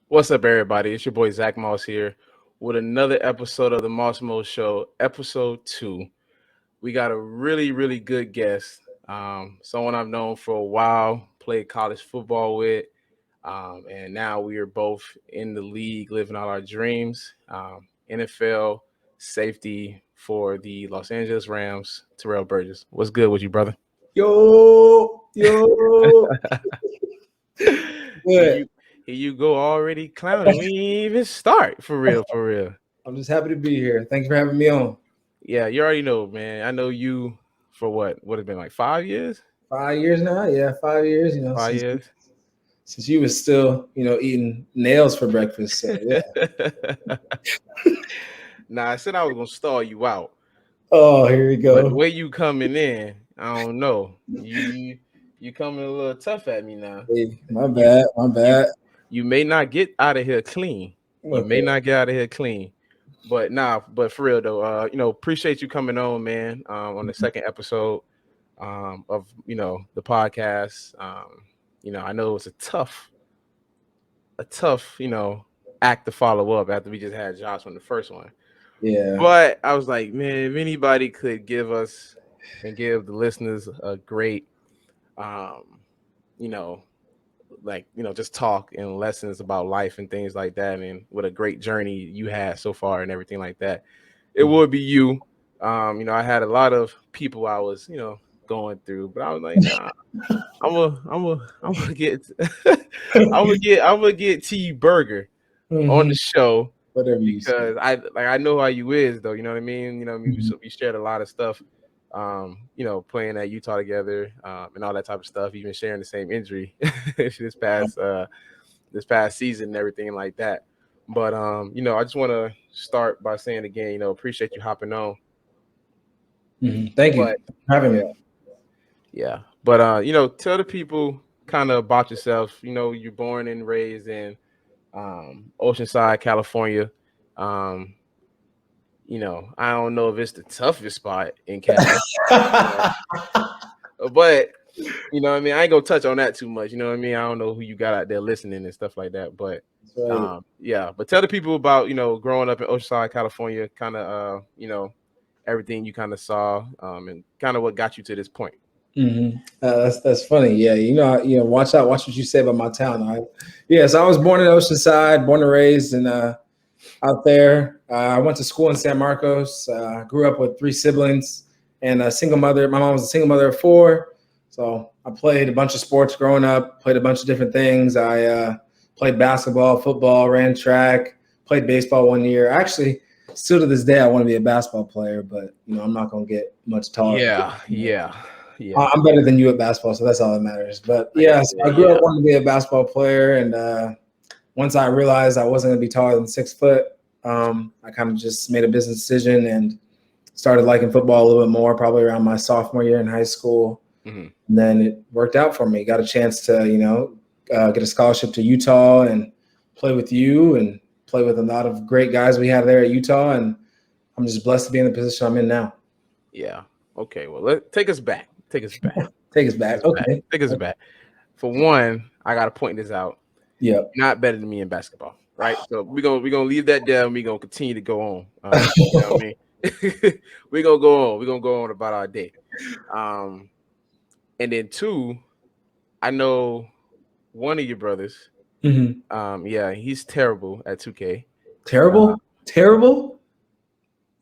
What's up, everybody? It's your boy Zach Moss here with another episode of the Moss Mo Show, episode 2. We got a really good guest, someone I've known for a while, played college football with, and now we are both in the league living out our dreams. NFL safety for the Los Angeles Rams, Terrell Burgess. What's good with you, brother? Yo. Here Good. you, here you go already clowning. We ain't even start for real, for real. I'm just happy to be here. Thanks for having me on. Yeah, you already know, man. I know you for what? What has been like 5 years? 5 years now. Yeah, 5 years. 5 years. Since you was still, eating nails for breakfast. So yeah. Nah, I said I was gonna stall you out, Oh, here we but the go. way you coming in, I don't know. You coming a little tough at me now. Hey, my You bad. My you bad. you may not get out of here clean. You may Okay. not get out of here clean. But for real though, appreciate you coming on, man. On the second episode of the podcast. I know it's a tough act to follow up after we just had Josh on the first one. Yeah. But I was like, man, if anybody could give us and give the listeners a great, um, you know, just talk and lessons about life and things like that, and what a great journey you had so far and everything like that, it would be you. I had a lot of people I was, going through, but I was like, nah, I'm gonna get, I'm gonna get T Burger on Hmm. the show Whatever you say. because I know how you is though. You know what I mean? Mhm. We shared a lot of stuff. Playing at Utah together, and all that type of stuff. Even sharing the same injury this past season and everything like that. But I just want to start by saying again, appreciate you hopping on. Thank you But for having yeah, me. yeah. But tell the people kind of about yourself. You're born and raised in Oceanside, California. Um, I don't know if it's the toughest spot in Cali, but what I mean, I ain't gonna touch on that too much. You know what I mean? I don't know who you got out there listening and stuff like that, but That's right. yeah. But tell the people about growing up in Oceanside, California, kind of everything you kind of saw, and kind of what got you to this point. That's funny. Yeah, watch out. Watch what you say about my town. So I was born in Oceanside, born and raised, and out there. I went to school in San Marcos. Grew up with three siblings and a single mother. My mom was a single mother of four. So I played a bunch of sports growing up, played a bunch of different things. I played basketball, football, ran track, played baseball one year. Actually, still to this day, I want to be a basketball player, but I'm not going to get much taller. Yeah, yeah, yeah. I'm better than you at basketball, so that's all that matters. But Like I yeah, so said, I grew yeah, up wanting to be a basketball player, and once I realized I wasn't going to be taller than 6 foot, I kind of just made a business decision and started liking football a little bit more, probably around my sophomore year in high school. hmm And then it worked out for me. Got a chance to, get a scholarship to Utah and play with you and play with a lot of great guys we have there at Utah. And I'm just blessed to be in the position I'm in now. yeah. Okay, well, take us back. Take us back. Take us Take back. us back. Okay. Take us back. For one, I gotta point this out. Yep. You're not better than me in basketball, right? So we're gonna leave that there, and we're gonna continue to go on. You know what I mean? We're gonna go on. We're gonna go on about our day. Um, and then two, I know one of your brothers. Mhm. Yeah, he's terrible at 2K. Terrible? Terrible?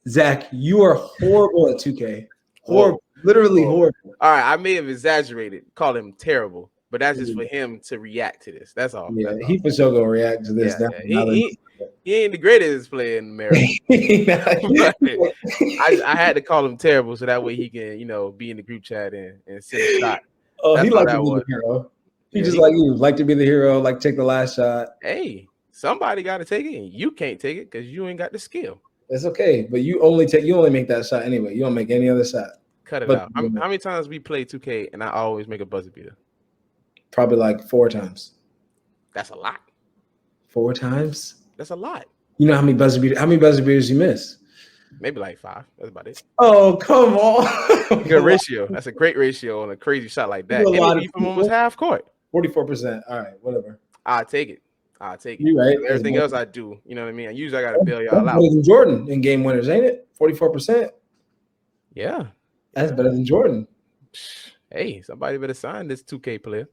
Zach, you are horrible at 2K. Whoa, Horrible. Literally whoa. horrible. All right, I may have exaggerated, call him terrible, but that's just for Yeah, him to react to this. That's all. yeah, That's all. he for sure gonna react to this Yeah, down yeah. now that He ain't the greatest player in America, but I had to call him terrible so that way he can be in the group chat and send a shot. Oh, he That's all liked to that be was. the hero. He Yeah, just he. like you, like to be the hero, like take the last shot. Hey, somebody got to take it, and you can't take it because you ain't got the skill. It's okay, but you only make that shot anyway. You don't make any other shot. Cut it But out. How many times we play 2K and I always make a buzzer beater? probably like 4 times. That's a lot. 4 times? That's a lot. You know how many buzzer beaters you miss? Maybe like 5. That's about it. Oh, come on. Good ratio. That's a great ratio on a crazy shot like You that. a And it lot of be from almost people. half court. 44%. All right, whatever. I'll take it. I take it. You right. Everything else I do, you know what I mean? Usually I got to bail That's y'all out. better than Jordan in game winners, ain't it? 44%. Yeah. That's better than Jordan. Hey, somebody better sign this 2K player.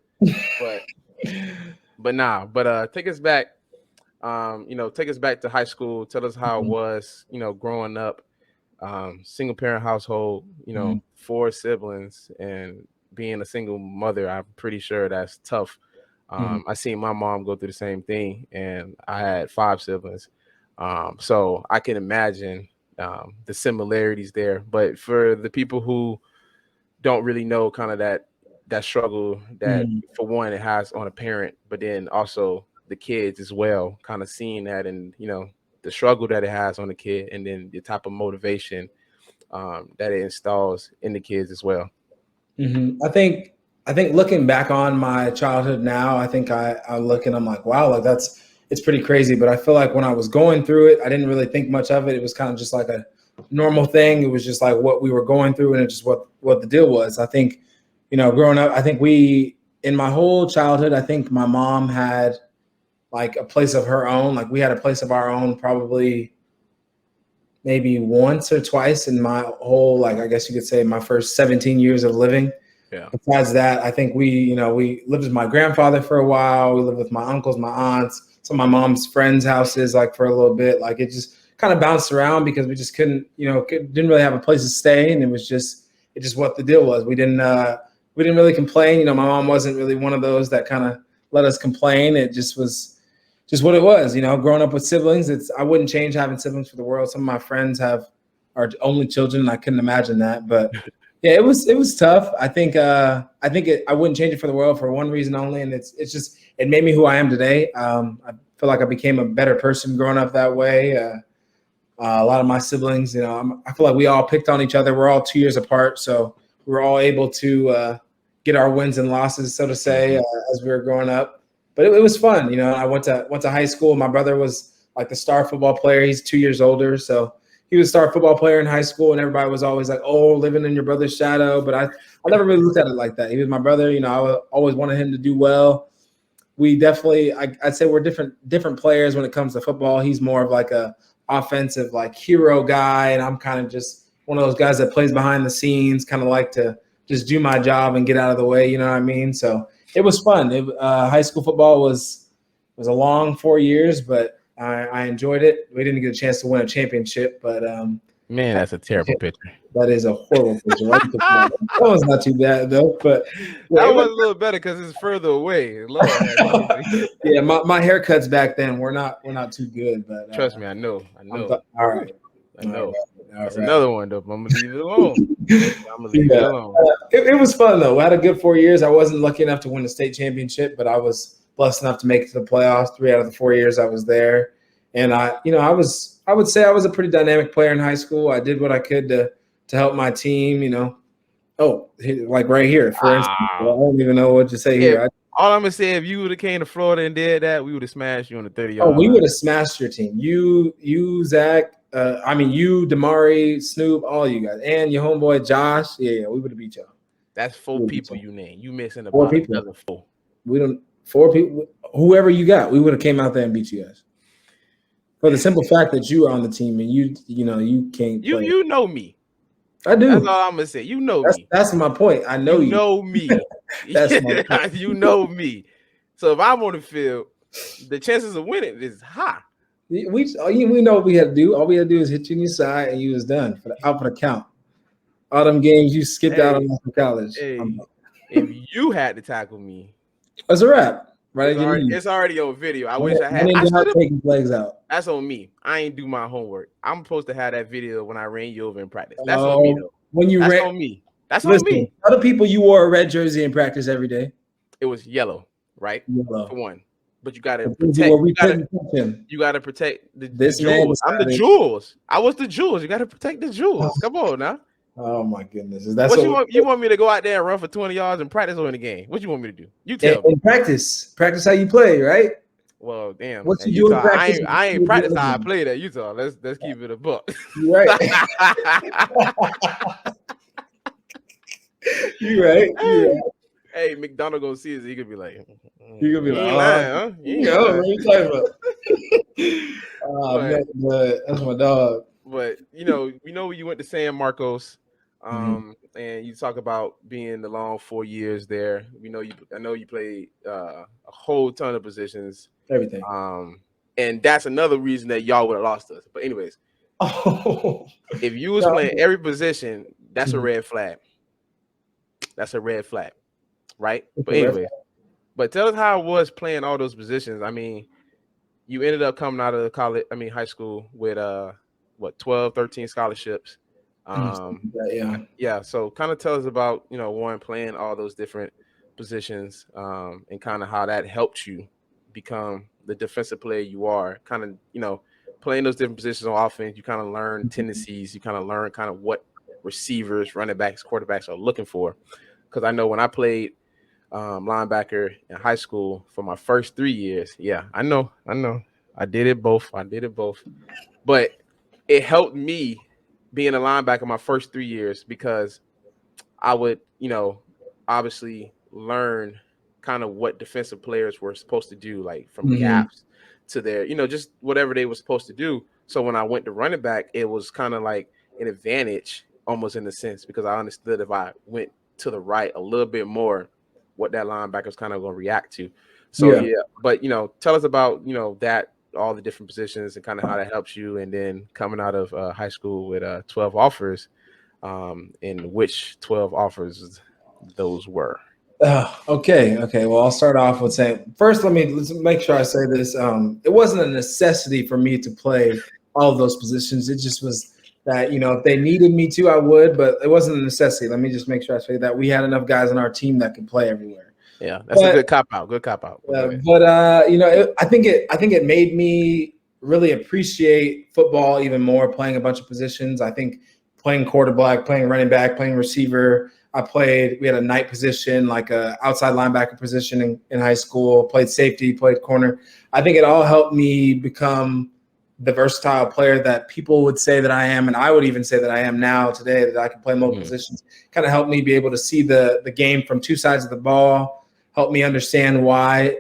But take us back. Take us back to high school. Tell us how it was, growing up, single parent household, 4 siblings, and being a single mother. I'm pretty sure that's tough. I seen my mom go through the same thing, and I had 5 siblings. So I can imagine the similarities there. But for the people who don't really know kind of that struggle that for one it has on a parent, but then also the kids as well, kind of seeing that, and the struggle that it has on the kid, and then the type of motivation that it installs in the kids as well. I think looking back on my childhood now, I think I look and I'm like, wow, like it's pretty crazy. But I feel like when I was going through it, I didn't really think much of it. It was kind of just like a normal thing. It was just like what we were going through, and it's just what the deal was. I think, growing up, I think in my whole childhood, I think my mom had like a place of her own. Like we had a place of our own probably maybe once or twice in my whole, like, I guess you could say my first 17 years of living. Yeah. Besides that, I think we lived with my grandfather for a while. We lived with my uncles, my aunts, some of my mom's friends' houses, like for a little bit. Like it just kind of bounced around because we just couldn't really have a place to stay. And it just what the deal was. We didn't really complain. My mom wasn't really one of those that kind of let us complain. It just was just what it was, growing up with siblings. I wouldn't change having siblings for the world. Some of my friends are only children, and I couldn't imagine that. But yeah, it was tough. I think I wouldn't change it for the world for one reason only, and it's just it made me who I am today. I feel like I became a better person growing up that way. A lot of my siblings, I feel like we all picked on each other. We're all 2 years apart, so we were all able to get our wins and losses, so to say, as we were growing up. But it was fun, I went to high school. My brother was like the star football player. He's 2 years older, so he was a star football player in high school, and everybody was always like, "Oh, living in your brother's shadow." But I never really looked at it like that. He was my brother. I always wanted him to do well. We definitely, I'd say we're different players when it comes to football. He's more of like a offensive, like hero guy, and I'm kind of just one of those guys that plays behind the scenes, kind of like to just do my job and get out of the way. You know what I mean? So it was fun. High school football was a long 4 years, but I enjoyed it. We didn't get a chance to win a championship, but man, that's a terrible picture. That is a horrible picture. That was not too bad though, but yeah, that was a little better because it's further away. Lord, yeah, my haircuts back then were not too good, but trust me, I know. All right. I know. That's right. another one though. I'm gonna leave it alone. It alone. It was fun though. I had a good 4 years. I wasn't lucky enough to win the state championship, but I was blessed enough to make it to the playoffs 3 out of the 4 years I was there. And I would say I was a pretty dynamic player in high school. I did what I could to help my team. Like right here, for instance. I don't even know what to say here. All I'm gonna say, if you would have came to Florida and did that, we would have smashed you on the 30-yard line. We would have smashed your team. You, Zach. You, Damari, Snoop, all you guys, and your homeboy Josh. Yeah, we would have beat y'all. That's 4 people you named. You missing about 4 people. Another 4. We don't 4 people. Whoever you got, we would have came out there and beat you guys. For the simple fact that you were on the team and you can't. You know me. I do. That's all I'm gonna say. You know me. That's my point. I know you. You know me. That's my point. You know me. So if I'm on the field, the chances of winning is high. We know what we had to do. All we had to do is hit you in your side, and you was done out for the count. All them games you skipped out on for college. Hey, if you had to tackle me, that's a wrap. Right? It's already on video. I wish I had. Taking legs out. That's on me. I ain't do my homework. I'm supposed to have that video when I ran you over in practice. That's on me though. That's on me. That's on me. Other people, you wore a red jersey in practice every day. It was yellow, right? Yellow. For one. But you gotta protect. You gotta protect the jewels. I'm the jewels. I was the jewels. You gotta protect the jewels. Come on now. Oh my goodness! You want me to go out there and run for 20 yards and practice or in the game? What you want me to do? You tell me. Practice how you play, right? Well, damn. What you do in practice? I ain't practice how I played at Utah. Let's keep it a buck. You're right. You're right. Hey, McDonald gonna see us. He could be like, You could be "You like, ain't oh, lying, huh? You ain't no, what lying." are you talking about? But Man, but that's my dog. we know you went to San Marcos, Mhm. and you talk about being the long 4 years there. I know you played a whole ton of positions, Everything. and that's another reason that y'all would have lost us. But anyways, Oh, if you was no. playing every position, that's a Mhm. red flag. That's a red flag, right? It's But a red anyways, but tell us how it was playing all those positions. I mean, you ended up coming out of high school with 12, 13 scholarships. flag. Um, Yeah. yeah, so kind of tell us about, one playing all those different positions, and kind of how that helped you become the defensive player you are. Kind of, playing those different positions on offense, you kind of learn tendencies, you kind of learn kind of what receivers, running backs, quarterbacks are looking for. Because I know when I played linebacker in high school for my first 3 years. Yeah, I know. I did it both. But it helped me being a linebacker my first 3 years because I would, obviously learn kind of what defensive players were supposed to do, like from Mhm. gaps to their, just whatever they were supposed to do. So when I went to running back, it was kind of like an advantage almost in a sense because I understood if I went to the right a little bit more, what that linebacker was kind of going to react to. So Yeah. yeah, but tell us about that all the different positions and kind of how that helps you, and then coming out of high school with 12 offers, in which 12 offers those were. Okay. Okay. Well, I'll start off with saying first. Let's make sure I say this. It wasn't a necessity for me to play all of those positions. It just was that if they needed me to, I would, but it wasn't a necessity. Let me just make sure I say that we had enough guys on our team that could play everywhere. Yeah, that's a But good cop out. Good cop out. But go ahead. I think it made me really appreciate football even more. Playing a bunch of positions. I think playing quarterback, playing running back, playing receiver. We had a night position, like a outside linebacker position in high school. Played safety, played corner. I think it all helped me become the versatile player that people would say that I am, and I would even say that I am now today. That I can play multiple Mhm. positions. Kind of helped me be able to see the game from two sides of the ball, helped me understand why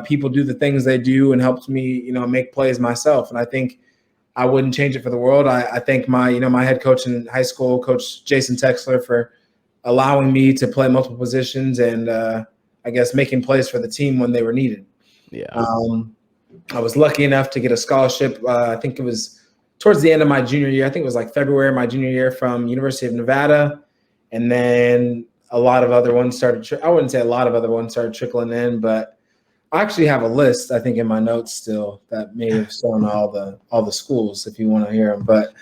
people do the things they do, and helps me, make plays myself. And I think I wouldn't change it for the world. I thank my head coach in high school, Coach Jason Texler, for allowing me to play multiple positions and I guess making plays for the team when they were needed. Yeah. Um, I was lucky enough to get a scholarship. I think it was towards the end of my junior year. I think it was like February of my junior year from University of Nevada, and then a lot of other ones started. I wouldn't say a lot of other ones started trickling in, but I actually have a list. I think in my notes still that may have shown all the schools if you want to hear them. But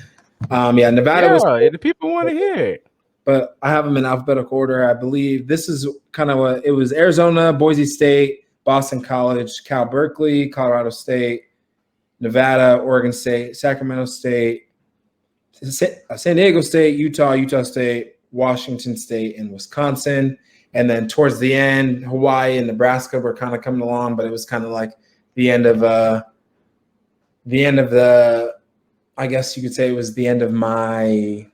yeah, Nevada was, Yeah, the people want to hear it. but I have them in alphabetical order. I believe this is kind of it was Arizona, Boise State, Boston College, Cal Berkeley, Colorado State, Nevada, Oregon State, Sacramento State, San Diego State, Utah State, Washington State, and Wisconsin. And then towards the end, Hawaii and Nebraska were kind of coming along, but it was kind of like the end of the. I guess you could say it was the end of my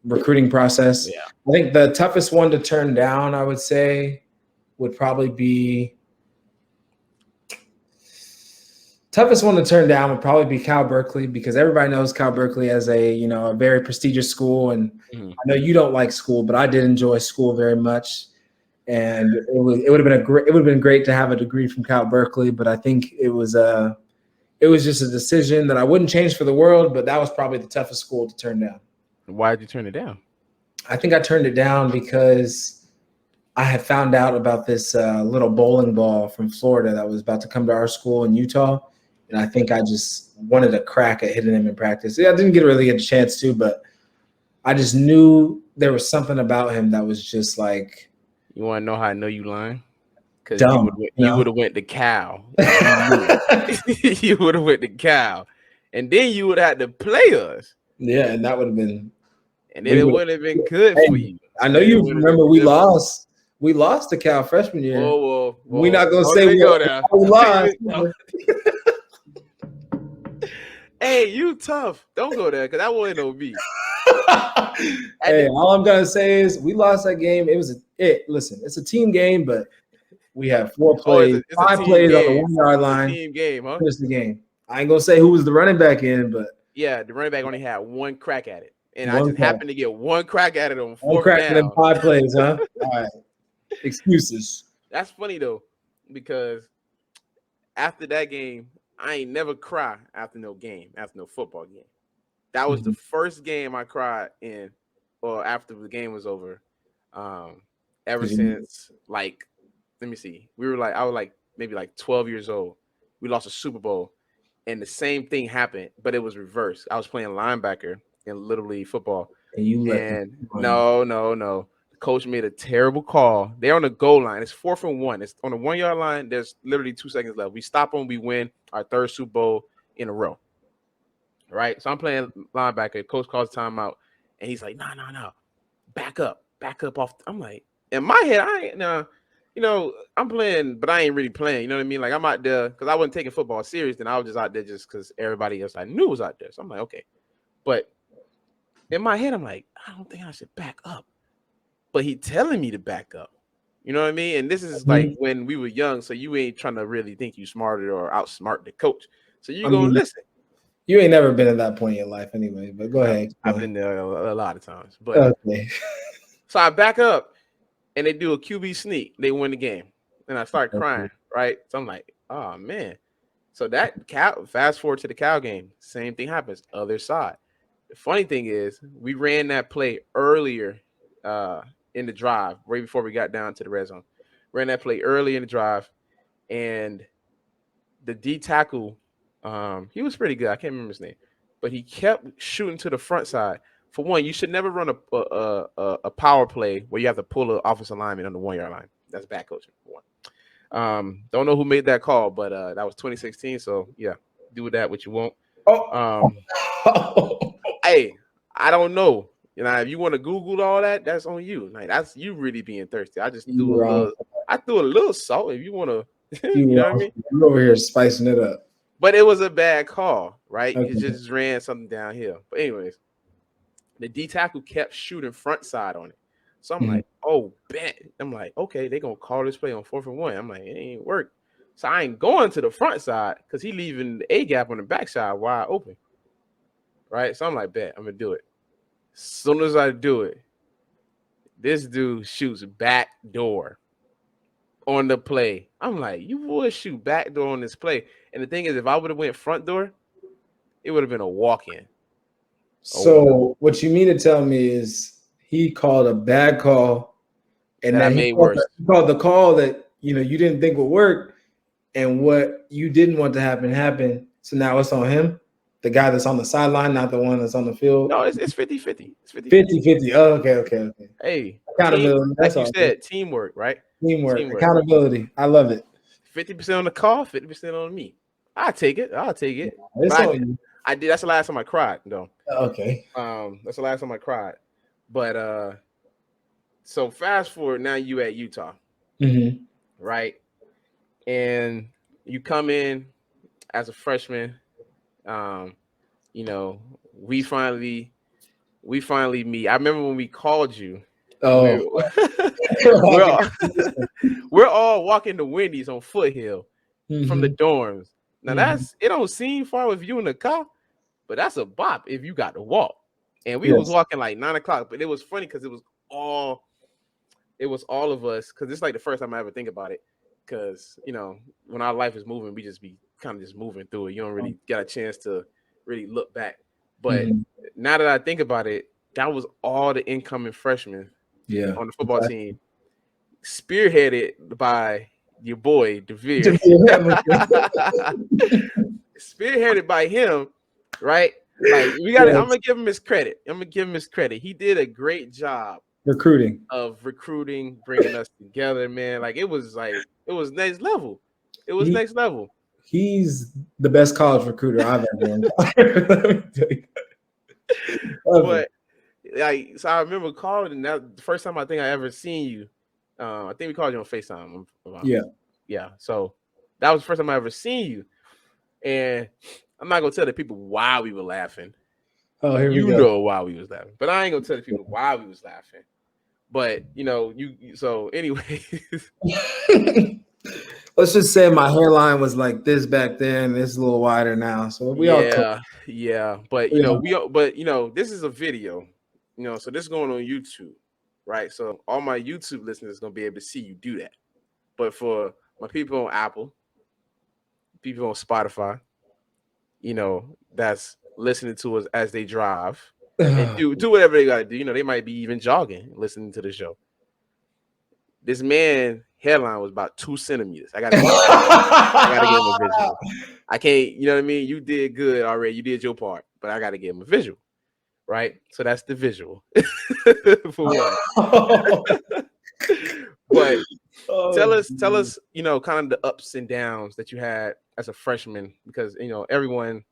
recruiting process. Yeah. I think the toughest one to turn down, I would say, would probably be Cal Berkeley, because everybody knows Cal Berkeley as a very prestigious school, and Mhm. I know you don't like school, but I did enjoy school very much, and it would have been great to have a degree from Cal Berkeley, but I think it was just a decision that I wouldn't change for the world, but that was probably the toughest school to turn down. Why did you turn it down? I think I turned it down because I had found out about this little bowling ball from Florida that was about to come to our school in Utah, and I think I just wanted a crack at hitting him in practice. Yeah, I didn't really get a chance to, but I just knew there was something about him that was just like You want to know how I know you lying? Because dumb, you would have went to Cal if you knew. You would have went to Cal, and then you would have had to play us, Yeah, and that would have been and then we it would. wouldn't have been good for Hey, you. I know Then it you would have remember been we different. lost. We lost to Cal freshman year. Whoa, whoa, We're not whoa! gonna Don't say let me what go there. we lost. Hey, you tough. Don't go there because that wasn't no me. Hey, all I'm gonna say is we lost that game. Listen, it's a team game, but we had 4 Oh, plays, it's a 5 team plays on the game. 1 yard It's a line. team game, huh? Finish the game. I ain't gonna say who was the running back in, but Yeah, the running back only had one crack at it, and I one just crack. happened to get one crack at it on One fourth crack in them down. 5 plays, huh? All right. Excuses. That's funny though, because after that game, I ain't never cry after no game, after no football game. That was the first game I cried in, or after the game was over. Ever since like, let me see, I was like maybe like 12 years old. We lost a Super Bowl, and the same thing happened, but it was reversed. I was playing linebacker in Little League football, And you let and no. The coach made a terrible call. They're on the goal line. It's 4th and 1. It's on the 1 yard line. There's literally 2 seconds left. We stop them. We win our 3rd Super Bowl in a row. Right. So I'm playing linebacker. Coach calls timeout, and he's like, no, back up off. I'm like, in my head, I ain't I'm playing, but I ain't really playing. You know what I mean? Like I'm out there because I wasn't taking football serious. Then I was just out there just because everybody else I knew was out there. So I'm like, okay. But in my head, I'm like, I don't think I should back up. But he telling me to back up. You know what I mean? And this is like when we were young, so you ain't trying to really think you smarter or outsmart the coach. So you gonna listen. You ain't never been at that point in your life anyway, but go ahead. I've been there a lot of times. But okay. So I back up and they do a QB sneak. They win the game. And I start crying, right? So I'm like, oh man. So that fast forward to the Cal game, same thing happens, other side. The funny thing is, we ran that play earlier in the drive, right before we got down to the red zone. Ran that play early in the drive, and the D tackle, he was pretty good. I can't remember his name, but he kept shooting to the front side. For one, you should never run a power play where you have to pull an offensive lineman on the 1 yard line. That's bad coaching. For one. Don't know who made that call, but that was 2016. So yeah, do with that what you want. Hey, I don't know. You know, if you want to Google all that, that's on you. Like that's you really being thirsty. I just threw a little salt. If you want to, you know what I mean. You're over here spicing it up. But it was a bad call, right? Okay. He just ran something downhill. But anyways, the D tackle kept shooting front side on it. So I'm like, oh, bet. I'm like, okay, they're going to call this play on 4th and 1. I'm like, it ain't work. So I ain't going to the front side because he leaving the A gap on the back side wide open. Right? So I'm like, bet, I'm going to do it. As soon as I do it, this dude shoots back door on the play. I'm like, you would shoot back door on this play. And the thing is, if I would have went front door, it would have been a walk-in. So what you mean to tell me is he called a bad call, and that then made worse. He called the call that you didn't think would work, and what you didn't want to happen happened. So now it's on him, the guy that's on the sideline, not the one that's on the field. No, it's 50-50. It's 50-50. Oh, okay. Hey, accountability. Like you said, teamwork, right? Teamwork, accountability. I love it. 50% on the call, 50% on me. I'll take it. I did. That's the last time I cried, though. Okay. That's the last time I cried. But so fast forward, now you at Utah, right? And you come in as a freshman. We finally meet. I remember when we called you. Oh, we're all walking to Wendy's on Foothill from the dorms. Now it don't seem far with you in the car, but that's a bop if you got to walk. And we was walking like 9 o'clock, but it was funny because it was all of us. Because it's like the first time I ever think about it. Because when our life is moving, we just be kind of just moving through it. You don't really get a chance to really look back. But now that I think about it, that was all the incoming freshmen on the football team, spearheaded by your boy DeVere. Spearheaded by him, right? Like I'm gonna give him his credit. He did a great job recruiting, bringing us together, man. Like it was next level. Next level. He's the best college recruiter I've ever known. But so I remember calling, and that the first time I think I ever seen you. I think we called you on FaceTime. Yeah. So that was the first time I ever seen you. And I'm not gonna tell the people why we were laughing. Oh, here we You go. know why we was laughing, but I ain't gonna tell the people why we was laughing. But so anyway. Let's just say my hairline was like this back then. It's a little wider now, so we all cool. Yeah. But this is a video, so this is going on YouTube, right? So all my YouTube listeners is gonna be able to see you do that. But for my people on Apple, people on Spotify, that's listening to us as they drive and do whatever they gotta do. They might be even jogging, listening to the show. This man hairline was about 2 centimeters. I gotta give him a visual. I can't, you know what I mean? You did good already. You did your part, but I gotta give him a visual, right? So that's the visual for one. But tell us, kind of the ups and downs that you had as a freshman, because everyone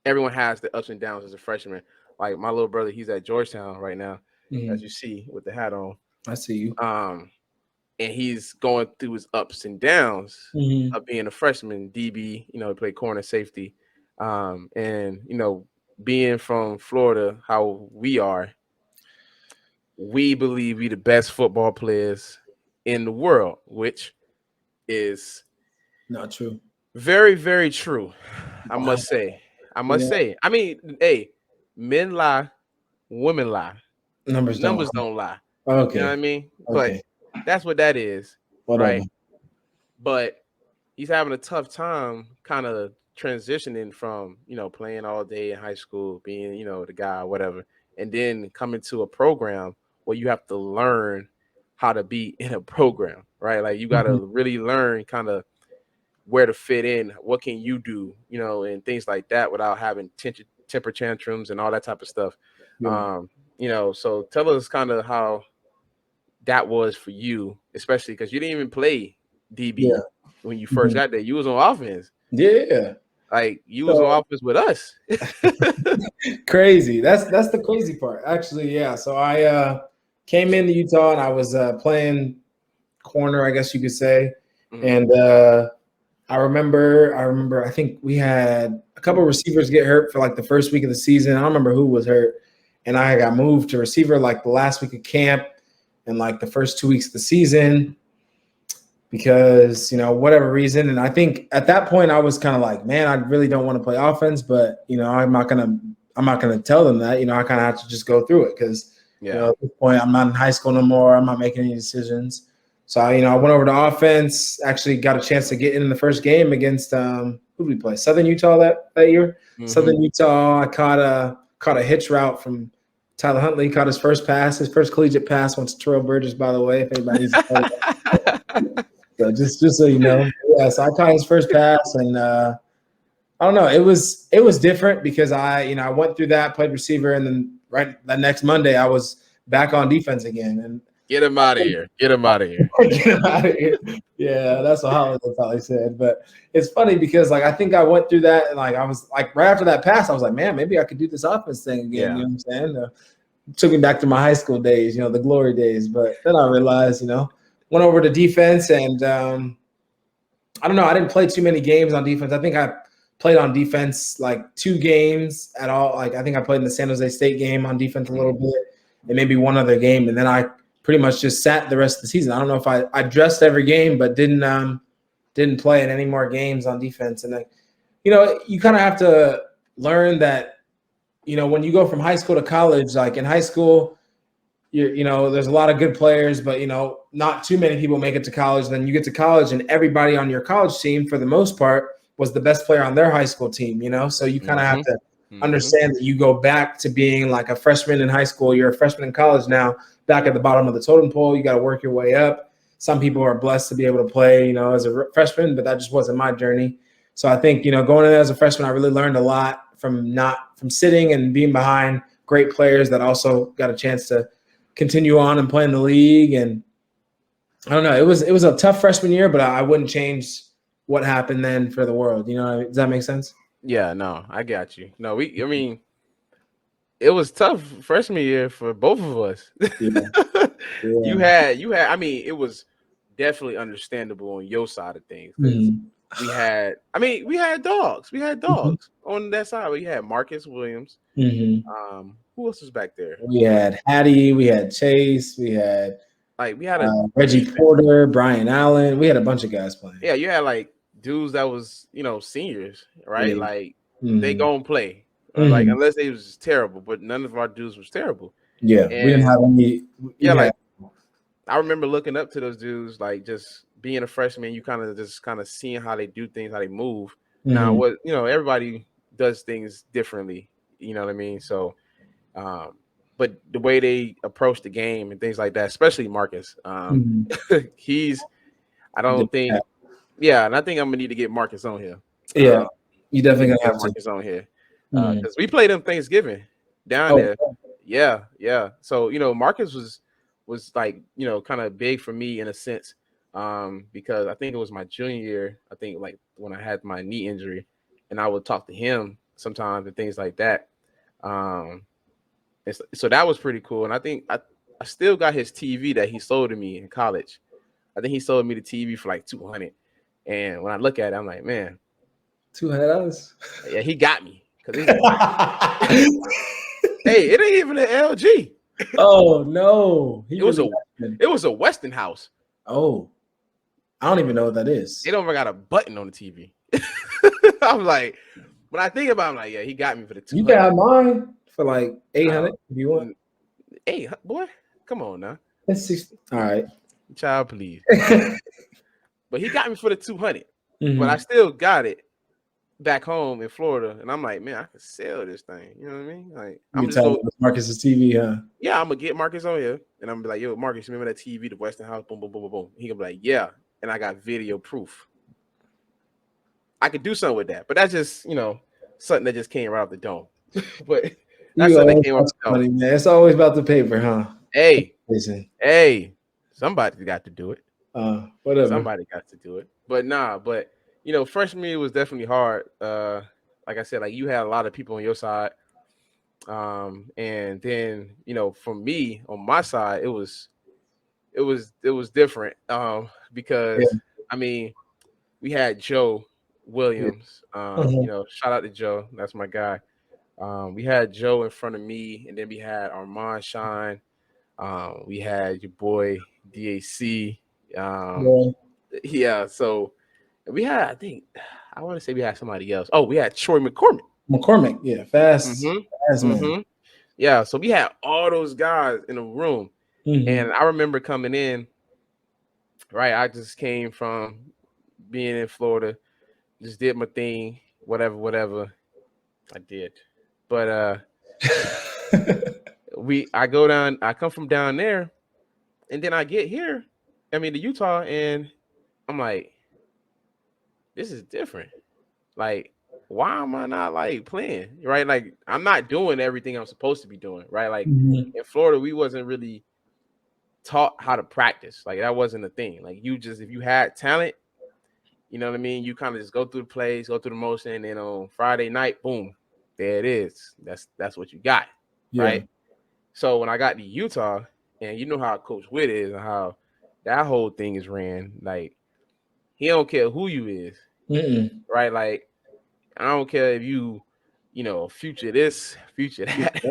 has the ups and downs as a freshman. Like my little brother, he's at Georgetown right now, as you see with the hat on. I see you. And he's going through his ups and downs of being a freshman DB. He played corner, safety, and being from Florida, how we are. We believe we the best football players in the world, which is not true. Very, very true. I must say. I mean, hey, men lie, women lie. Numbers don't lie. Okay. You know what I mean? Okay. But that's what that is. Whatever. Right? But he's having a tough time kind of transitioning from, playing all day in high school, being, the guy, whatever, and then coming to a program where you have to learn how to be in a program, right? Like you got to really learn kind of where to fit in, what can you do, and things like that without having temper tantrums and all that type of stuff. Yeah. So tell us kind of how that was for you, especially because you didn't even play DB when you first got there. You was on offense. Yeah. Like you was on offense with us. Crazy. That's the crazy part. Actually, yeah. So I came into Utah and I was playing corner, I guess you could say. And I remember I think we had a couple of receivers get hurt for like the first week of the season. I don't remember who was hurt. And I got moved to receiver like the last week of camp and like the first 2 weeks of the season because, whatever reason. And I think at that point I was kind of like, man, I really don't want to play offense, but I'm not gonna tell them that. I kind of have to just go through it because at this point I'm not in high school no more. I'm not making any decisions. So I went over to offense. Actually, got a chance to get in the first game against who did we play? Southern Utah that year. Southern Utah. I caught a hitch route from Tyler Huntley. Caught his first collegiate pass. Went to Terrell Burgess, by the way. If anybody's so just so you know, yeah. So I caught his first pass, and I don't know. It was different because I went through that, played receiver, and then right that next Monday I was back on defense again, and. Get him out of here. Get him out of here. Get him out of here. Yeah, that's what Holiday probably said. But it's funny because, I think I went through that and, I was like, right after that pass, I was like, man, maybe I could do this offense thing again. Yeah. You know what I'm saying? Took me back to my high school days, the glory days. But then I realized, went over to defense and I don't know. I didn't play too many games on defense. I think I played on defense 2 games at all. I think I played in the San Jose State game on defense a little bit and maybe one other game. And then I pretty much just sat the rest of the season. I don't know if I dressed every game, but didn't play in any more games on defense. And you kind of have to learn that, when you go from high school to college, like in high school, there's a lot of good players, but not too many people make it to college. Then you get to college, and everybody on your college team, for the most part, was the best player on their high school team. So you kind of have to understand that you go back to being like a freshman in high school. You're a freshman in college now. Back at the bottom of the totem pole, you got to work your way up. Some people are blessed to be able to play, as a freshman, but that just wasn't my journey. So I think, going in as a freshman, I really learned a lot from sitting and being behind great players that also got a chance to continue on and play in the league. And I don't know, it was a tough freshman year, but I wouldn't change what happened then for the world. Does that make sense? Yeah, no, I got you. No, it was tough freshman year for both of us. Yeah. You had. I mean, it was definitely understandable on your side of things. We had dogs. We had dogs on that side. We had Marcus Williams. Who else was back there? We had Hattie. We had Chase. We had we had a Reggie defense. Porter, Brian Allen. We had a bunch of guys playing. Yeah, you had like dudes that was seniors, right? Yeah. Like they gonna play, like unless they was terrible. But none of our dudes was terrible. Yeah, and we didn't have any. Like I remember looking up to those dudes, like just being a freshman, you kind of seeing how they do things, how they move. Now, what everybody does things differently, you know what I mean? So, but the way they approach the game and things like that, especially Marcus, he's, I don't think, and I think I'm gonna need to get Marcus on here. Yeah, you definitely gonna have Marcus on here because we played him Thanksgiving down there. Yeah. So Marcus was like kind of big for me in a sense, because I think it was my junior year. I think like when I had my knee injury, and I would talk to him sometimes and things like that. And so that was pretty cool. And I think I still got his TV that he sold to me in college. I think he sold me the TV for like $200. And when I look at it, I'm like, man, $200. Yeah, he got me because hey, it ain't even an LG. Oh no, it was a Westinghouse. Oh, I don't even know what that is. They don't even got a button on the TV. I'm like, when I think about it, I'm like, yeah, he got me for the $200. You got mine for like $800 if you want. Hey, boy, come on now. That's 60. All right, child, please. But he got me for the $200. But I still got it back home in Florida, and I'm like, man, I could sell this thing. You know what I mean? Like, I'm just going Marcus's TV, huh? Yeah, I'm gonna get Marcus on here, and I'm gonna be like, yo, Marcus, remember that TV, the Westinghouse? Boom, boom, boom, boom, boom. He gonna be like, yeah, and I got video proof. I could do something with that, but that's just something that just came right off the dome. But that's something that came off the dome. Man. It's always about the paper, huh? Hey, somebody got to do it. Whatever. Somebody got to do it. But freshman year was definitely hard. Like I said, like you had a lot of people on your side. And then, for me on my side, it was different. Because I mean, we had Joe Williams. Shout out to Joe. That's my guy. We had Joe in front of me, and then we had Armand Shine. We had your boy DAC. So we had, I want to say we had somebody else. Oh, we had Troy McCormick. Yeah, fast man. Yeah, so we had all those guys in a room. And I remember coming in, right? I just came from being in Florida, just did my thing, whatever I did. But I come from down there, and then I get here, to Utah, and I'm like, this is different. Like, why am I not like playing? Right? Like, I'm not doing everything I'm supposed to be doing, right? Like in Florida, we wasn't really taught how to practice. Like, that wasn't a thing. Like, if you had talent, you know what I mean? You kind of just go through the plays, go through the motion, and then on Friday night, boom, there it is. That's what you got. Right? So when I got to Utah, and you know how Coach Witt is and how that whole thing is ran, like, he don't care who you is. Right? Like, I don't care if you, future this, future that.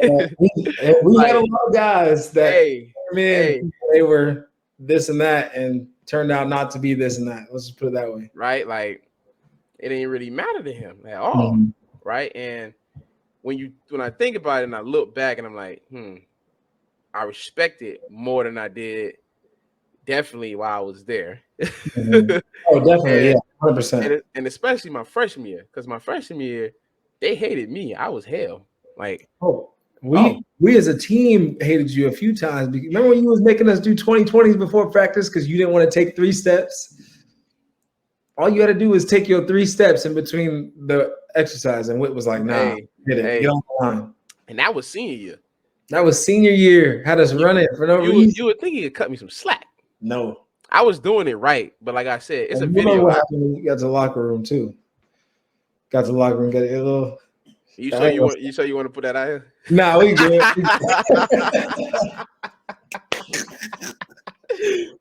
We had a lot of guys that they were this and that and turned out not to be this and that. Let's just put it that way. Right? Like, it didn't really matter to him at all. Right? And when I think about it and I look back and I'm like, I respect it more than I did definitely while I was there. Oh, definitely, 100%. And especially my freshman year, because my freshman year, they hated me. I was hell. Like, we as a team hated you a few times. Remember when you was making us do 20/20s before practice because you didn't want to take 3 steps? All you had to do was take your 3 steps in between the exercise, and Whit was like, "Nah, get on the line." And that was senior year. That was senior year. Had us running for no reason. You would think he could cut me some slack. No. I was doing it right, but like I said, it's a video. You know what happened when you got to the locker room too? Got to the locker room, got a little. You sure you want to put that out here? Nah, we good.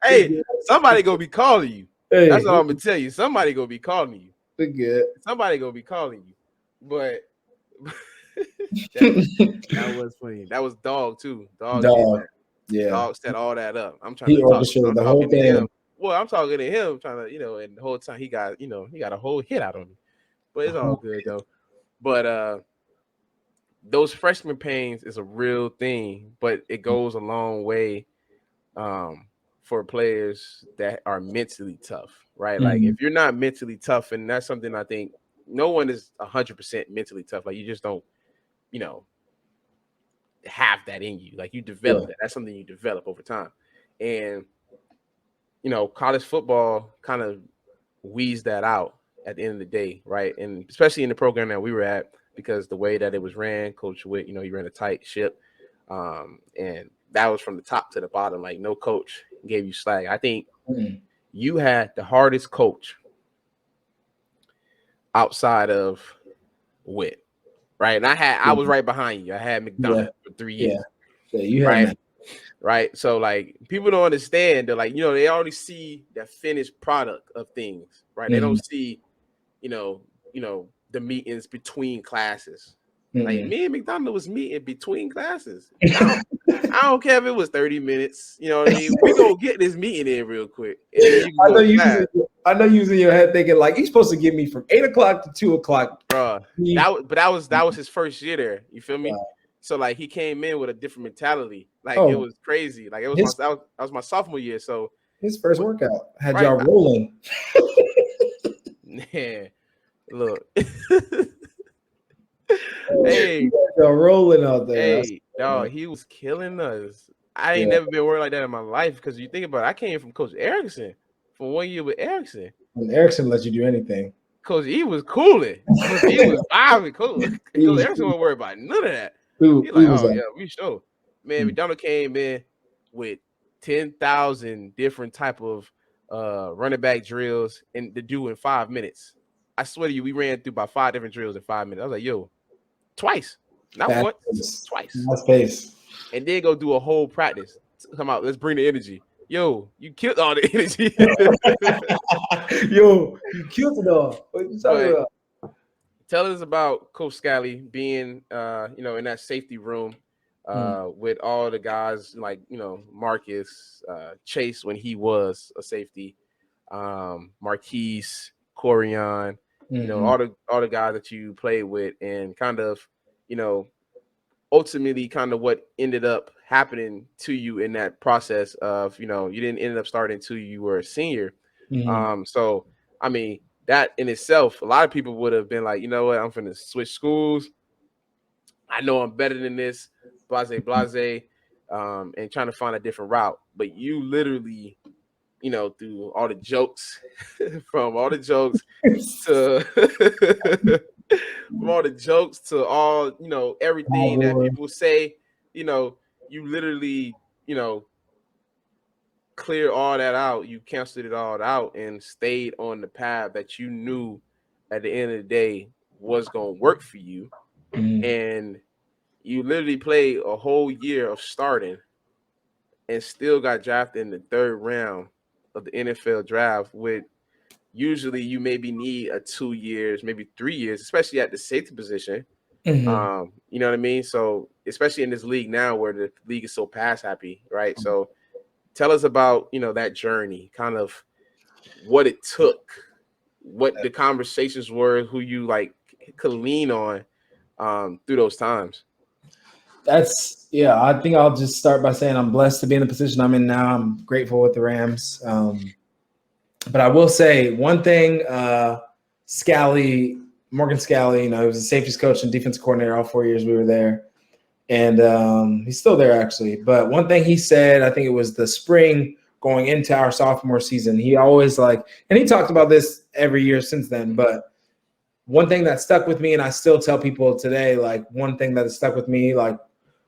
Hey, somebody gonna be calling you. That's all I'm gonna tell you. Somebody gonna be calling you. Good. Somebody gonna be calling you. But that was funny. That was Dog too. Dog did that. Yeah. Dog set all that up. I'm trying He to talk. orchestrated I'm the whole talking to thing. him. Well, I'm talking to him, trying to, and the whole time he got a whole hit out on me. But it's all good though. But those freshman pains is a real thing, but it goes a long way for players that are mentally tough, right? Like if you're not mentally tough, and that's something I think no one is 100% mentally tough. Like you just don't, have that in you. Like you develop that. That's something you develop over time. And college football kind of weeds that out at the end of the day, right? And especially in the program that we were at, because the way that it was ran, Coach Witt, he ran a tight ship. And that was from the top to the bottom. Like no coach gave you slack. I think you had the hardest coach outside of Witt. Right. And I was right behind you. I had McDonough for 3 years. Yeah, you had right. Right. So like people don't understand. They're like, they already see the finished product of things. Right. They don't see, the meetings between classes. Like me and McDonough was meeting between classes. I don't care if it was 30 minutes. You know what I mean? We gonna get this meeting in real quick. And then you can I know you was in your head thinking like he's supposed to give me from 8 o'clock to 2 o'clock. Bro, that was his first year there. You feel me? Wow. So like he came in with a different mentality. Like it was crazy. Like that was my sophomore year. So his first workout had y'all rolling. Man, look. Hey, y'all rolling out there. Hey, dog, he was killing us. I ain't never been worried like that in my life because you think about it, I came from Coach Erickson for 1 year with Erickson. When Erickson let you do anything. Coach E was cooling. He was vibing cool. Coach Erickson wasn't worried about none of that. He's like, yeah, we sure. Man, McDonough came in with 10,000 different type of running back drills and to do in 5 minutes. I swear to you, we ran through about 5 different drills in 5 minutes. I was like, yo, twice. Not once, twice. That's pace. And then go do a whole practice. Come out, let's bring the energy. Yo, you killed all the energy. Yo, you killed it all. What you talking about? Tell us about Coach Scally being, in that safety room with all the guys like, Marcus, Chase when he was a safety, Marquise, Corian, all the guys that you played with, and kind of, ultimately kind of what ended up happening to you in that process of, you didn't end up starting until you were a senior. So, I mean, that in itself, a lot of people would have been like, you know what, I'm finna switch schools. I know I'm better than this, blase, and trying to find a different route. But you literally, through all the jokes, from all the jokes to from all the jokes to all, everything that people say, you literally, clear all that out. You canceled it all out and stayed on the path that you knew at the end of the day was going to work for you. And you literally played a whole year of starting and still got drafted in the 3rd round of the NFL draft, with usually you maybe need 2 years, maybe 3 years, especially at the safety position. You know what I mean? So especially in this league now where the league is so pass happy, right? So tell us about, that journey, kind of what it took, what the conversations were, who you could lean on through those times. I think I'll just start by saying I'm blessed to be in the position I'm in now. I'm grateful with the Rams. But I will say one thing, Morgan Scally, he was a safeties coach and defensive coordinator all 4 years we were there. And he's still there actually. But one thing he said, I think it was the spring going into our sophomore season, he always and he talked about this every year since then, but one thing that stuck with me, and I still tell people today, one thing that stuck with me,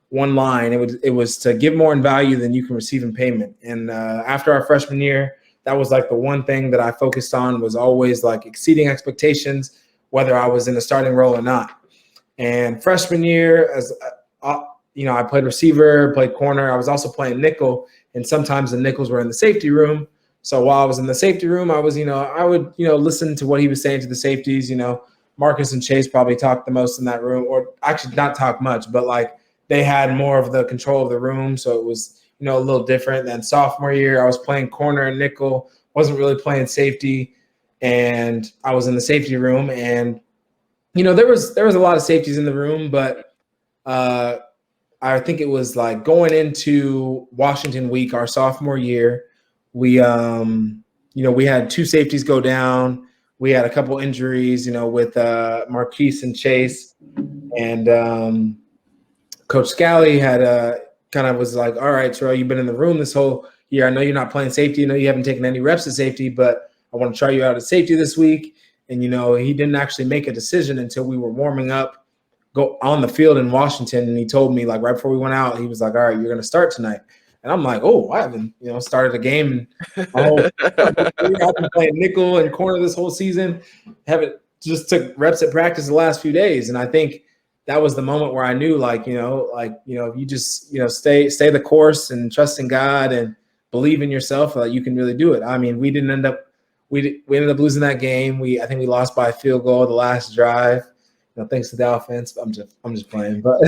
one line, it was to give more in value than you can receive in payment. And after our freshman year, that was the one thing that I focused on, was always exceeding expectations, whether I was in a starting role or not. And freshman year, as I played receiver, played corner. I was also playing nickel, and sometimes the nickels were in the safety room. So while I was in the safety room, I was, I would, listen to what he was saying to the safeties. Marcus and Chase probably talked the most in that room, or actually not talk much, but like they had more of the control of the room. So it was, a little different than sophomore year. I was playing corner and nickel, wasn't really playing safety. And I was in the safety room, and, there was a lot of safeties in the room, but I think it was like going into Washington week, our sophomore year, we we had two safeties go down. We had a couple injuries, with Marquise and Chase, and Coach Scally had kind of was like, all right, Terrell, you've been in the room this whole year. I know you're not playing safety. I know you haven't taken any reps at safety, but I want to try you out at safety this week. And, he didn't actually make a decision until we were warming up, go on the field in Washington. And he told me, like, right before we went out, he was like, all right, you're going to start tonight. And I'm like, oh, I haven't, started a game. I've been playing nickel and corner this whole season. Haven't just took reps at practice the last few days. And I think that was the moment where I knew, like, if you just, stay the course and trust in God and believe in yourself, you can really do it. I mean, we ended up losing that game. I think we lost by a field goal the last drive. Thanks to the offense. I'm just playing, but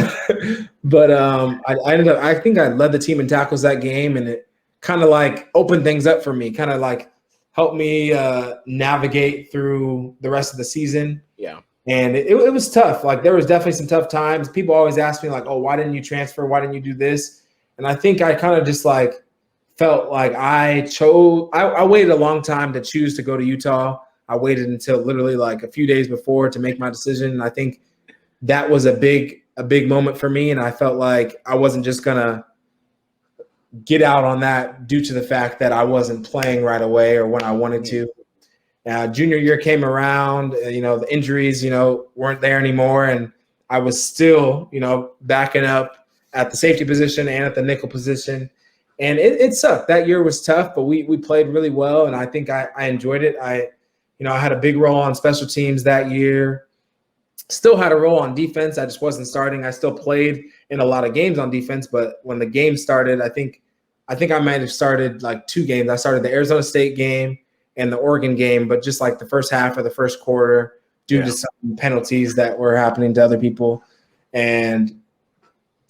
I think I led the team in tackles that game, and it kind of like opened things up for me, kind of like helped me navigate through the rest of the season. Yeah. And it was tough. Like, there was definitely some tough times. People always ask me, like, oh, why didn't you transfer? Why didn't you do this? And I think I kind of just like felt like I waited a long time to choose to go to Utah. I waited until literally like a few days before to make my decision. And I think that was a big moment for me. And I felt like I wasn't just going to get out on that due to the fact that I wasn't playing right away or when I wanted to. Junior year came around, the injuries, weren't there anymore. And I was still, backing up at the safety position and at the nickel position. And it sucked. That year was tough, but we played really well. And I think I enjoyed it. I had a big role on special teams that year. Still had a role on defense. I just wasn't starting. I still played in a lot of games on defense, but when the game started, I think I might have started like two games. I started the Arizona State game and the Oregon game, but just like the first half of the first quarter due to some penalties that were happening to other people. And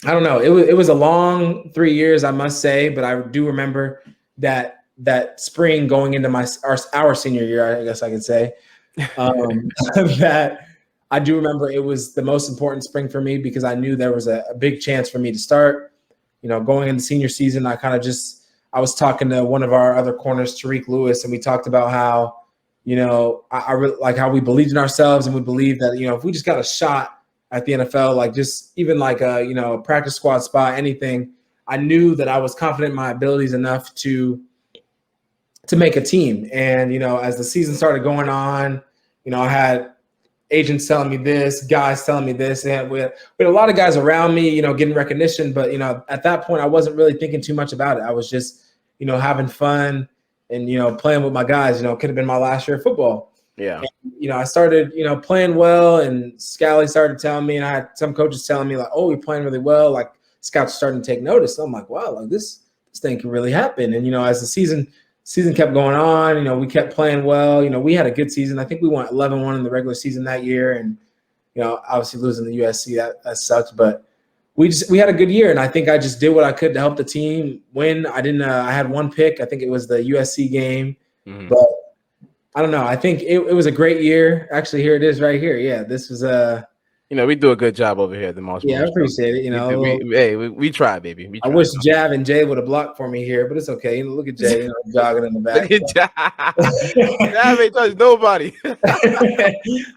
I don't know. It was a long 3 years, I must say, but I do remember that spring going into our senior year, I guess I could say, that I do remember it was the most important spring for me because I knew there was a big chance for me to start. Going into senior season, I was talking to one of our other corners, Tariq Lewis, and we talked about how, I really like how we believed in ourselves and we believed that, if we just got a shot at the NFL, like just even like a practice squad spot, anything, I knew that I was confident in my abilities enough to make a team. And, as the season started going on, I had agents telling me this, guys telling me this, and we had a lot of guys around me, getting recognition. But, at that point, I wasn't really thinking too much about it. I was just, having fun and, playing with my guys. It could have been my last year of football. Yeah. And, I started, playing well, and Scally started telling me, and I had some coaches telling me, like, oh, you're playing really well. Like, scouts starting to take notice. So I'm like, wow, like this thing can really happen. And, as the season kept going on, we kept playing well. We had a good season. I think we won 11-1 in the regular season that year. And, obviously losing the USC, that sucked. But we had a good year. And I think I just did what I could to help the team win. I had one pick. I think it was the USC game. Mm-hmm. But I don't know. I think it was a great year. Actually, here it is right here. Yeah, this was we do a good job over here at the Moss. Yeah, I appreciate it. We try, baby. I wish Jav and Jay would have blocked for me here, but it's okay. Look at Jay, jogging in the back. Look at Jav ain't touched nobody.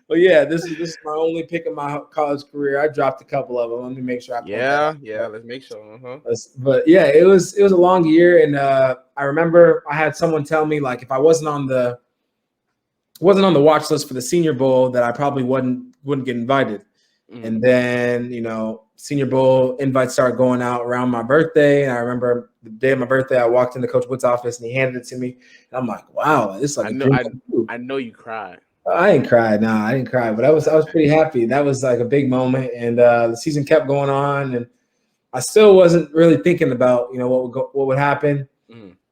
Well, yeah, this is my only pick in my college career. I dropped a couple of them. Let me make sure I. Let's make sure. But yeah, it was a long year, and I remember I had someone tell me, like, if I wasn't on the watch list for the Senior Bowl, that I probably wouldn't get invited. And then, Senior Bowl invites started going out around my birthday. And I remember the day of my birthday, I walked into Coach Wood's office and he handed it to me. And I'm like, wow, this is like I know you cried. I didn't cry. No, I didn't cry, but I was pretty happy. That was like a big moment. And the season kept going on, and I still wasn't really thinking about, what would happen.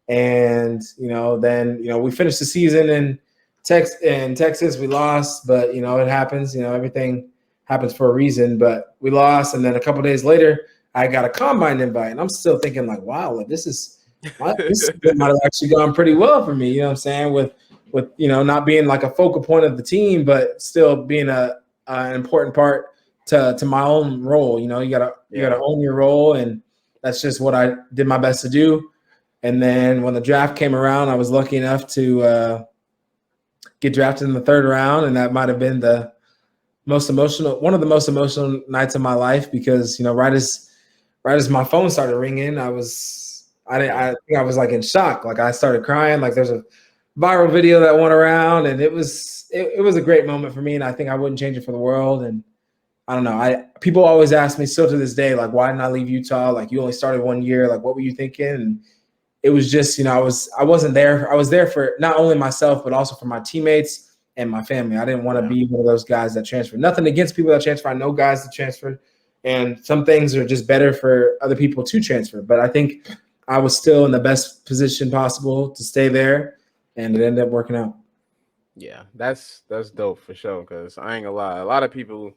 And then we finished the season in Texas. We lost, but it happens. Everything happens for a reason. But we lost, and then a couple days later, I got a combine invite, and I'm still thinking like, wow, like this might have actually gone pretty well for me. You know what I'm saying? With not being like a focal point of the team, but still being an important part to my own role. You gotta own your role, and that's just what I did my best to do. And then when the draft came around, I was lucky enough to get drafted in the third round, and that might have been one of the most emotional nights of my life because right as my phone started ringing, I think I was like in shock. Like I started crying. Like there's a viral video that went around, and it was a great moment for me, and I think I wouldn't change it for the world. And I don't know. People always ask me still to this day, like, why didn't I leave Utah? Like you only started 1 year. Like what were you thinking? And it was just, I wasn't there. I was there for not only myself, but also for my teammates and my family. I didn't want to be one of those guys that transferred. Nothing against people that transfer. I know guys that transfer, and some things are just better for other people to transfer. But I think I was still in the best position possible to stay there, and it ended up working out. Yeah, that's dope for sure. Because I ain't gonna lie, a lot of people,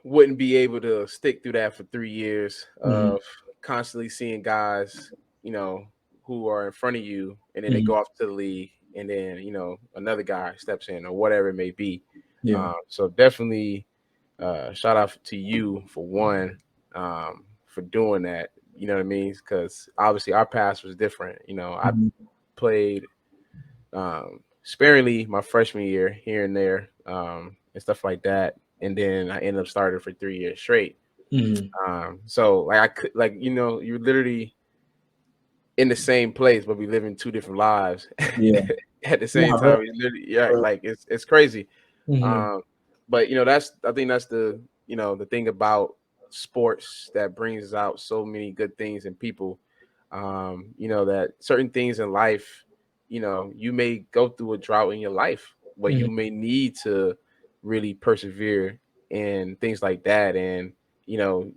wouldn't be able to stick through that for 3 years of constantly seeing guys, who are in front of you, and then they go off to the league, and then another guy steps in or whatever it may be. Yeah. So definitely, shout out to you for one, for doing that. You know what I mean? Because obviously our past was different. I played sparingly my freshman year here and there, and stuff like that. And then I ended up starting for 3 years straight. So like I could, like, you're literally in the same place, but we live in two different lives Yeah. at the same time. Like it's crazy. But I think that's the thing about sports that brings out so many good things in people. That certain things in life, you may go through a drought in your life, but you may need to really persevere and things like that. And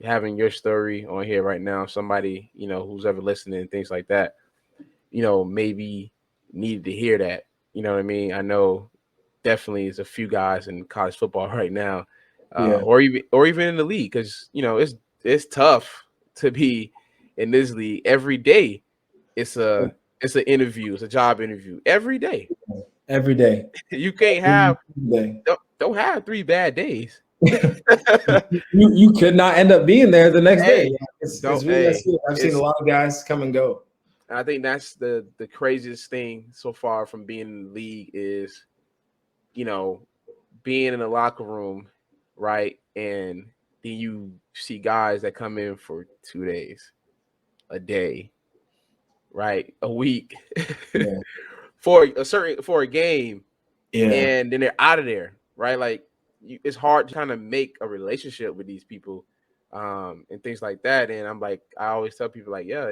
having your story on here right now, somebody who's ever listening and things like that, maybe needed to hear that. You know what I mean? I know definitely there's a few guys in college football right now, or even in the league, because it's tough to be in this league every day. It's an interview, it's a job interview every day. Every day. You can't have don't have 3 bad days. You could not end up being there the next day. Hey, It's don't really hey, I've seen a lot of guys come and go. I think that's the craziest thing so far from being in the league is, being in the locker room, right? And then you see guys that come in for 2 days, a day, right? A week, Yeah. for a game, Yeah. and then they're out of there, right? Like it's hard to kind of make a relationship with these people, and things like that. And I'm like, I always tell people like, yeah,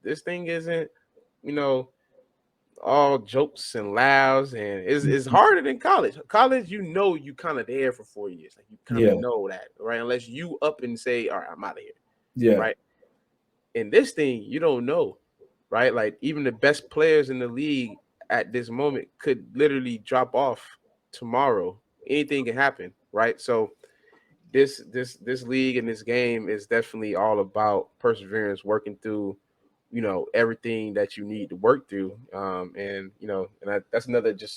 this thing isn't, all jokes and laughs, and it's harder than college. College, you kind of there for 4 years, like you kind of know that, right? Unless you up and say, all right, I'm out of here, Yeah. right? In this thing, you don't know, right? Like even the best players in the league at this moment could literally drop off tomorrow. Anything can happen, right? So this league and this game is definitely all about perseverance, working through everything that you need to work through, and that's another just